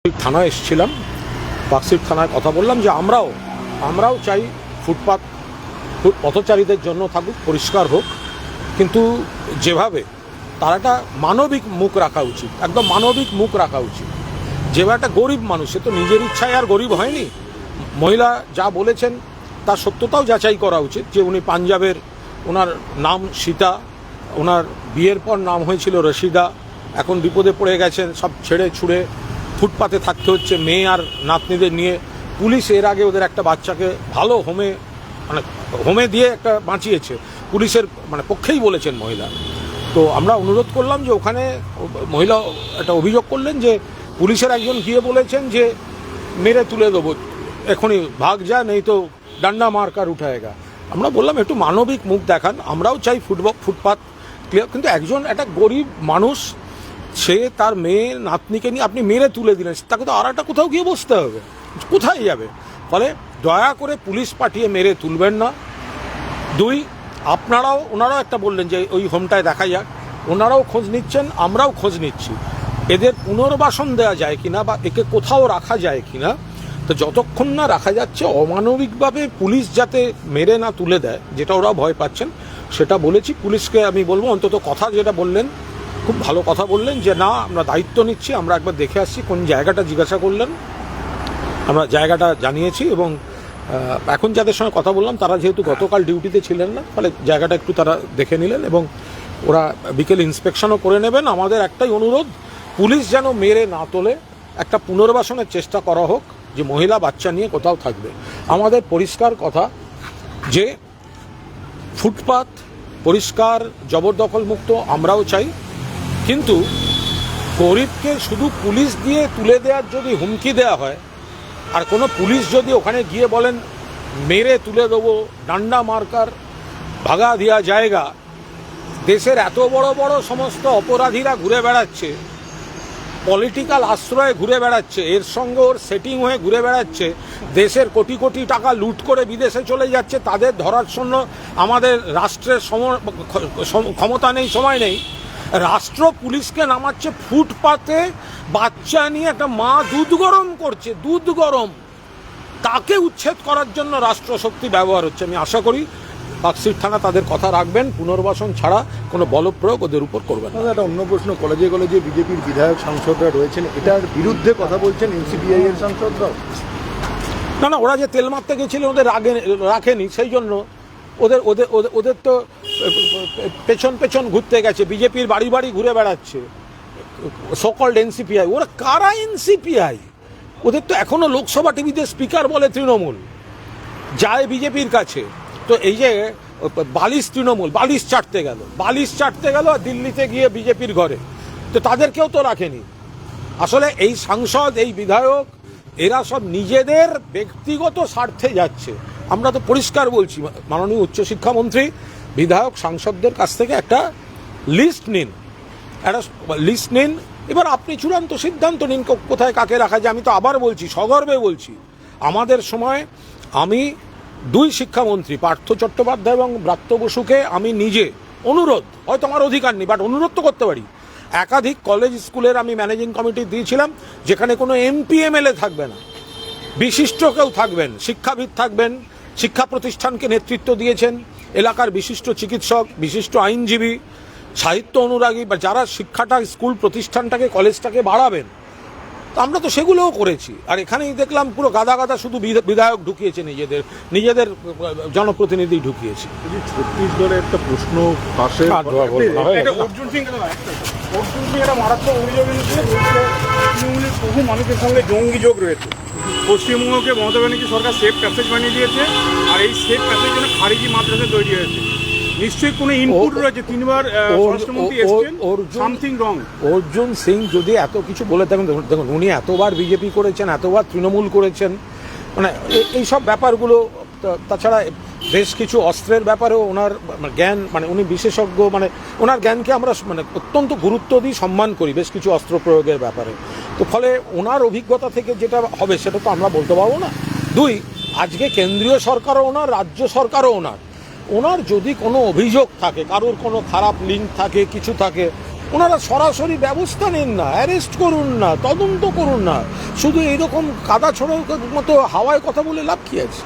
থানায় এসেছিলাম, পার্কস্ট্রিট থানায় কথা বললাম যে আমরাও চাই ফুটপাত পথচারীদের জন্য থাকুক, পরিষ্কার হোক, কিন্তু যেভাবে তার একটা মানবিক মুখ রাখা উচিত, একদম মানবিক মুখ রাখা উচিত। যেভাবে একটা গরিব মানুষ, সে তো নিজের ইচ্ছায় আর গরিব হয়নি। মহিলা যা বলেছেন তার সত্যতাও যাচাই করা উচিত, যে উনি পাঞ্জাবের, ওনার নাম সীতা, ওনার বিয়ের পর নাম হয়েছিল রশিদা, এখন বিপদে পড়ে গেছেন, সব ছেড়ে ছুড়ে ফুটপাতে থাকতে হচ্ছে মেয়ে আর নাতনিদের নিয়ে। পুলিশ এর আগে ওদের একটা বাচ্চাকে ভালো হোমে দিয়ে একটা বাঁচিয়েছে, পুলিশের পক্ষেই বলেছেন মহিলা। তো আমরা অনুরোধ করলাম যে ওখানে মহিলা একটা অভিযোগ করলেন যে পুলিশের একজন গিয়ে বলেছেন যে মেরে তুলে দেবো, এখনই ভাগ যা, নেই তো ডান্ডা মার্কার উঠায়গা। আমরা বললাম একটু মানবিক মুখ দেখান, আমরাও চাই ফুটপাত ক্লিয়ার, কিন্তু একটা গরিব মানুষ, সে তার মেয়ে নাতনিকে নিয়ে আপনি মেরে তুলে দিলেন, তাকে তো আর একটা কোথাও গিয়ে বসতে হবে, কোথায় যাবে? ফলে দয়া করে পুলিশ পাঠিয়ে মেরে তুলবেন না। দুই, ওনারাও একটা বললেন যে ওই হোমটায় দেখা যাক, ওনারাও খোঁজ নিচ্ছেন, আমরাও খোঁজ নিচ্ছি, এদের পুনর্বাসন দেওয়া যায় কিনা বা একে কোথাও রাখা যায় কিনা। তো যতক্ষণ না রাখা যাচ্ছে, অমানবিকভাবে পুলিশ যাতে মেরে না তুলে দেয়, যেটা ওরা ভয় পাচ্ছেন, সেটা বলেছি পুলিশকে। আমি বলবো অন্তত কথা যেটা বললেন, খুব ভালো কথা বললেন, যে না আমরা দায়িত্ব নিচ্ছি, আমরা একবার দেখে আসছি, কোন জায়গাটা জিজ্ঞাসা করলেন, আমরা জায়গাটা জানিয়েছি, এবং এখন যাদের সঙ্গে কথা বললাম তারা যেহেতু গতকাল ডিউটিতে ছিলেন না, ফলে জায়গাটা একটু তারা দেখে নিলেন এবং ওরা বিকেল ইন্সপেকশনও করে নেবেন। আমাদের একটাই অনুরোধ, পুলিশ যেন মেরে না তোলে, একটা পুনর্বাসনের চেষ্টা করা হোক, যে মহিলা বাচ্চা নিয়ে কোথাও থাকবে। আমাদের পরিষ্কার কথা যে ফুটপাত পরিষ্কার, জবরদখল মুক্ত আমরাও চাই, কিন্তু গরিবকে শুধু পুলিশ দিয়ে তুলে দেওয়ার যদি হুমকি দেওয়া হয়, আর কোনো পুলিশ যদি ওখানে গিয়ে বলেন মেরে তুলে দেবো, ডান্ডা মার্কার ভাগা দেওয়া জায়গা, দেশের এত বড় বড় সমস্ত অপরাধীরা ঘুরে বেড়াচ্ছে, পলিটিক্যাল আশ্রয়ে ঘুরে বেড়াচ্ছে, এর সঙ্গে ওর সেটিং হয়ে ঘুরে বেড়াচ্ছে, দেশের কোটি কোটি টাকা লুট করে বিদেশে চলে যাচ্ছে, তাদের ধরার জন্য আমাদের রাষ্ট্রের ক্ষমতা নেই, সময় নেই। রাষ্ট্র পুলিশকে নামাচ্ছে ফুটপাতে, বাচ্চা নিয়ে একটা মা দুধ গরম করছে, দুধ গরম, তাকে উচ্ছেদ করার জন্য রাষ্ট্রশক্তি ব্যবহার হচ্ছে। আমি আশা করি পার্কস্ট্রিট থানা তাদের কথা রাখবেন, পুনর্বাসন ছাড়া কোনো বলপ্রয়োগ ওদের উপর করবেন না। একটা অন্য প্রশ্ন, কলেজে কলেজে বিজেপির বিধায়ক সাংসদরা রয়েছেন, এটার বিরুদ্ধে কথা বলছেন এনসিপিআই এর সাংসদরাও? না, ওরা যে তেল মারতে গেছিল ওদের রাখেনি, সেই জন্য ওদের তো পেছন ঘুরতে গেছে, বিজেপির বাড়ি বাড়ি ঘুরে বেড়াচ্ছে সকল এনসিপিআই। ওরা কারা এনসিপিআই? ওদের তো এখনো লোকসভা টিভিতে স্পিকার বলে তৃণমূল, যায় বিজেপির কাছে। তো এই যে বালিশ তৃণমূল, বালিশ চাটতে গেল আর দিল্লিতে গিয়ে বিজেপির ঘরে, তো তাদেরকেও তো রাখেনি। আসলে এই সাংসদ, এই বিধায়ক, এরা সব নিজেদের ব্যক্তিগত স্বার্থে যাচ্ছে। আমরা তো পরিষ্কার বলছি, মাননীয় উচ্চশিক্ষামন্ত্রী বিধায়ক সাংসদদের কাছ থেকে একটা লিস্ট নিন, এবার আপনি চূড়ান্ত সিদ্ধান্ত নিন কোথায় কাকে রাখা যায়। আমি তো আবার বলছি, সগর্বে বলছি, আমাদের সময় আমি দুই শিক্ষামন্ত্রী পার্থ চট্টোপাধ্যায় এবং ব্রাত্য বসুকে আমি নিজে অনুরোধ, হয়তো আমার অধিকার নেই বাট অনুরোধ তো করতে পারি, একাধিক কলেজ স্কুলের আমি ম্যানেজিং কমিটি দিয়েছিলাম, যেখানে কোনো এমপি এমএলএ থাকবে না, বিশিষ্ট কেউ থাকবেন, শিক্ষাবিদ থাকবেন, শিক্ষা প্রতিষ্ঠানকে নেতৃত্ব দিয়েছেন, এলাকার বিশিষ্ট চিকিৎসক, বিশিষ্ট আইনজীবী, সাহিত্য অনুরাগী, বা যারা শিক্ষাটা, স্কুল প্রতিষ্ঠানটাকে, কলেজটাকে বাড়াবেন। তো আমরা তো সেগুলোও করেছি। আর এখানেই দেখলাম পুরো গাদা শুধু বিধায়ক ঢুকিয়েছে, নিজেদের জনপ্রতিনিধি ঢুকিয়েছে। ছত্তিশগড়ের একটা প্রশ্ন পাশে, অর্জুন সিং একটা মারাত্মক অভিযোগ এনেছিল, তৃণমূলের বহু মানুষের সঙ্গে জঙ্গি যোগ রয়েছে। পশ্চিমবঙ্গকে মমতা ব্যানার্জি সরকার সেফ প্যাসেজ বানিয়ে দিয়েছে, আর এই সেফ প্যাসেজের জন্য খারিজি মাদ্রাসা তৈরি হয়েছে। নিশ্চয়ই কোনো ইনপুট রয়েছে, তিনবার স্বরাষ্ট্রমন্ত্রী এসেছেন, সামথিং রং। অর্জুন সিং যদি এত কিছু বলে থাকেন, দেখুন উনি এতবার বিজেপি করেছেন, এতবার তৃণমূল করেছেন, এইসব ব্যাপারগুলো, তাছাড়া বেশ কিছু অস্ত্রের ব্যাপারেও ওনার জ্ঞান, উনি বিশেষজ্ঞ, ওনার জ্ঞানকে আমরা অত্যন্ত গুরুত্ব দিই, সম্মান করি বেশ কিছু অস্ত্র প্রয়োগের ব্যাপারে। তো ফলে ওনার অভিজ্ঞতা থেকে যেটা হবে সেটা তো আমরা বলতে পারবো না। দুই, আজকে কেন্দ্রীয় সরকারও ওনার, রাজ্য সরকারও ওনার যদি কোনো অভিযোগ থাকে, কারোর কোনো খারাপ লিঙ্ক থাকে, কিছু থাকে, ওনারা সরাসরি ব্যবস্থা নিন না, অ্যারেস্ট করুন না, তদন্ত করুন না, শুধু এইরকম কাদা ছড়ার মতো হাওয়ায় কথা বলে লাভ কি আছে?